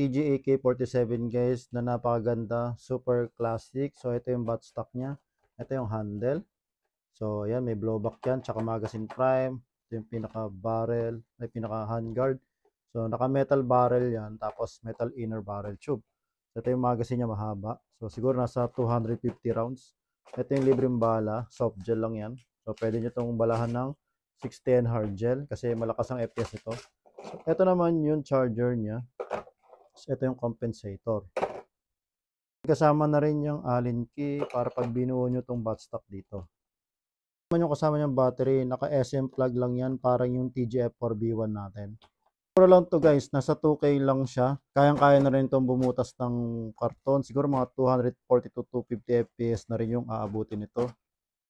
TG AK-47 guys na napakaganda, super classic. So ito yung butt stock niya. Ito yung handle. So yan, may blowback yan, tsaka magazine prime. Ito yung pinaka barrel, may pinaka handguard. So naka metal barrel yan, tapos metal inner barrel tube. So, ito yung magazine niya mahaba. So siguro nasa 250 rounds. Ito yung libreng bala, soft gel lang yan. So pwede nyo itong balahan ng 610 hard gel kasi malakas ang FPS nito. So, ito naman yung charger niya. So, ito yung compensator. Kasama na rin yung Allen key para pag binuo nyo itong buttstock dito. Yung kasama niyang battery, naka SM plug lang yan, parang yung TGF4B1 natin. Puro lang to guys, nasa 2K lang siya. Kayang-kaya na rin itong bumutas ng karton. Siguro mga 240 to 250 FPS na rin yung aabutin nito.